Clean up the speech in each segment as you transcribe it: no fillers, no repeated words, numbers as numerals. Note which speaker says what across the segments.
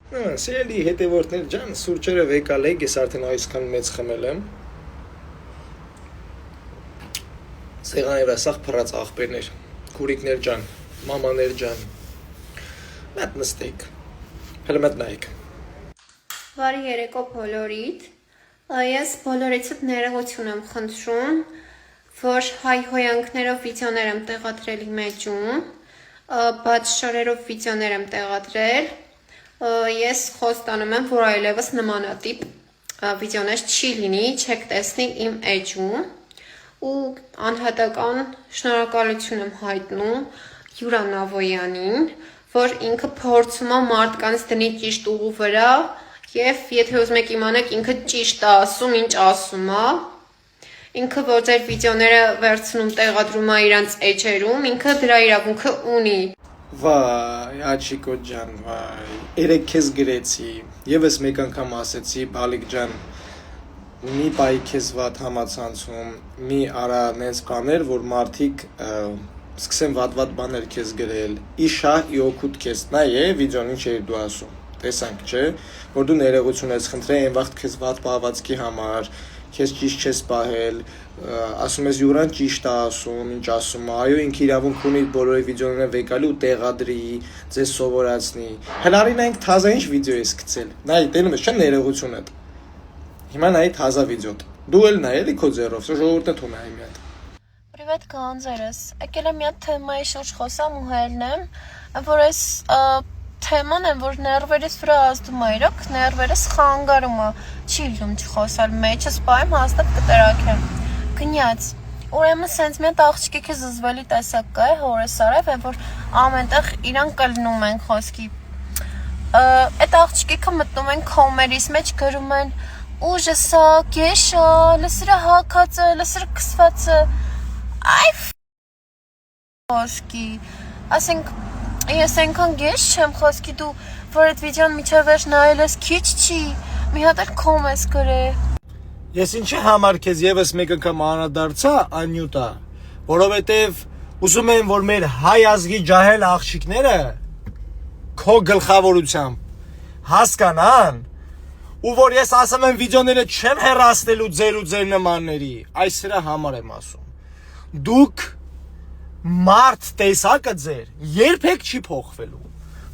Speaker 1: Սիրելի հետևորդներ ջան, սուրճերը վեկալ եք, ես արդեն այսքան մեծ խմել եմ։ Սեղանի վրա սաղ փռած աղբերներ, քուրիկներ ջան, մամաներ ջան, մատ նստեք, հələ մատ նայեք։
Speaker 2: Բարի երեկո բոլորիդ, ես բոլորիցդ ներողություն եմ խնդրում, որ հայհոյանքներով վիդեոներ եմ տեղադրել իմ էջում, բաց շորերով վիդեոներ եմ տեղադրել, ես խոստանում եմ, որ այլևս նմանատիպ վիդեոներ չի լինի, չեք տեսնի իմ էջում, ու անհատական շնորհակալություն եմ հայտնում Յուրա Նավոյանին, որ ինքը փորձում է մարդկանց դնի ճիշտ ուղու վրա եւ եթե ուզում եք իմանաք ինքը ճիշտ է ասում, ինչ ասում է, ինքը որ ձեր վիդեոները վերցնում տեղադրում է իրանց էջերում, ինքը դրա իրավունքը ունի։
Speaker 1: Վայ, Աչիկո ջան, վայ, երեք քեզ գրեցի, եւս մեկ անգամ ասեցի, բալիկ ջան, մի պայի քեզ վատ համացանցում, մի արա նենց բաներ, որ մարդիկ սկսեն վատ բաներ քեզ գրել, իշա իօքուտ քեզ, նայ է վիդեոն ինչ էր դու ասում, տեսանք, չէ, որ դու ներողություն ես խնդրել այն վաղտ քեզ վատ պահվածքի համար, քեզ ճիշտ չես պահել, ասում ես Յուրան ճիշտ է ասում, ինչ ասում է, այո ինքը իրավունք ունի բոլորի վիդեոները վեկալի ու տեղադրի, ձեզ սովորացնի։ Հնարին այնք թազա ինչ վիդեո ես գցել։ Նայ, տենում ես, չէ՞ ներողությունդ։ Հիմա նայ թազա վիդեոտ։ Դու էլ նայ էլի քո ձեռով, ժողովուրդը թող նայ մի հատ։
Speaker 2: Պրիվետ կանձերս։ Եկել եմ մի հատ թեմայի շուրջ խոսամ ու հայելնեմ, որ այս թեման է, որ ներվերից վրա ազդում է, իրոք ներվերս խանգարում է, չի լինում չխոսալ, մեջս պայեմ հաստատ կտրակեմ, գնյաց, ուրեմն սենց մի հատ աղջիկի քեզ զզվելի տեսակ կա է, հորես արև է, որ ամենտեղ իրան կլնում են խոսքի, այդ աղջիկիքը մտնում են կոմերիս մեջ գրում են, ուժեսա, գեշա, լսրը հակացը, լսրը կսվածը, այ խոսքի, ասենք, ես ենքան գեշ չեմ խոսքի դու, որ այդ վիդեոն միջև վերջ նայել ես քիչ չի, մի հատ էլ կոմ ես գրե։
Speaker 1: Ես ինչի համար քեզ եւս մեկ անգամ անդրադարձա, Անյուտա, որովհետեւ ուզում եմ, որ մեր հայ ազգի ջահել աղջիկները քո գլխավորությամբ հասկանան, ու որ ես ասում եմ վիդեոները չեմ հեռացնելու ձեր ու ձեր նմանների, այս սրա համար եմ ասում։ Դուք մարդ տեսակը ձեր երբեք չի փոխվելու։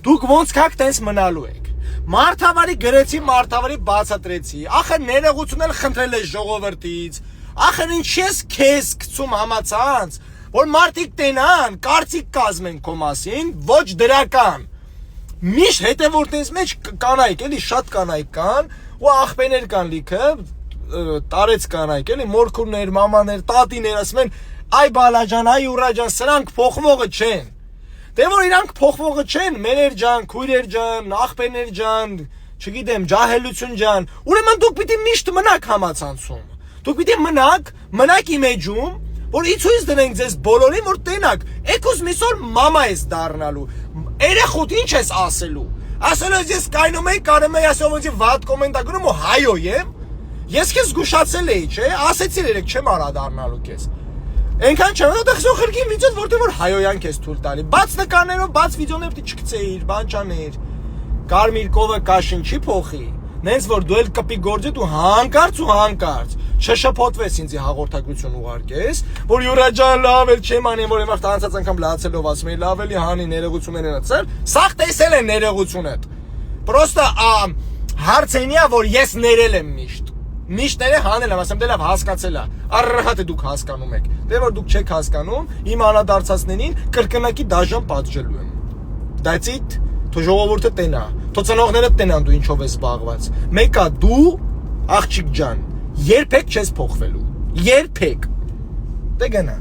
Speaker 1: Դուք ոնց կաք տենց մնալու եք։ Մարդավարի գրեցի, մարդավարի բացատրեցի։ Ախր ներողություն էլ խնդրել ես ժողովրդից։ Ախր ինչ ես քեզ գցում համացանց, որ մարդիկ տենան, կարծիք կազմեն քո մասին, ոչ դրական։ Միշտ հետևորդներից մեջ կանայք, էլի շատ կանայք կան, ու աղբեներ կան լիքը, տարեց կանայք, էլի մորքուրներ, մամաներ, տատիներ, ասում են այ բալաջան, այ ուրաջան, սրանք փոխվողը չեն։ Դե որ իրանք փոխվողը չեն, մերեր ջան, քույրեր ջան, աղբերներ ջան, չգիտեմ, ջահելություն ջան, ուրեմն դուք պիտի միշտ մնաք համացանցում։ Դուք պիտի մնաք իմ էջում, որ իցույց դնենք ձեզ բոլորին, որ տենակ, եկուս միսօր մամա ես դառնալու։ Երեխոտ ինչ ես ասելու։ Ասել ես կայնում եի, կարում եի ասել ոնց վատ կոմենտա գրում ու հայո եմ։ Ես քեզ զգուշացել էի, չէ՞, ասեցի երեք չեմ արադառնալու քեզ։ Այնքան չեմ, որտեղ սո խրկին վիդեոդ, որտեղ որ հայոյան քեզ թույլ տալի։ Բաց նկարներով, բաց վիդեոներ պիտի չգցեիր, բան չաներ։ Կարմիր կովը կաշին չի փոխի։ Նենց որ դու էլ կպի գործի դու հանկարծ չշփոթվես ինձ հաղորդակցություն ուղարկես, որ Յուրա ջան լավ էլ չեմ անի, որ եմախ տանցած անգամ լացելով ասում էի լավ էլի հանի ներողություններ ունեցել, սաղ տեսել են ներողությունդ։ Պրոստը հարցենիա, որ ես ներել եմ միշտ։ Միշտ ները հանել եմ, ասեմ դե լավ հասկացել է։ Առհատ դուք հասկանում եք։ Դե որ դուք չեք հասկանում, իմ անադարձածներին կրկնակի դաժան պատժելու եմ։ That's it։ Թո ժողովուրդը տենա։ Թո ծնողները տենան դու ինչով ես զբաղված։ Մեկա դու, աղջիկ ջան, երբեք չես փոխվելու։ Երբեք։ Դե գնա։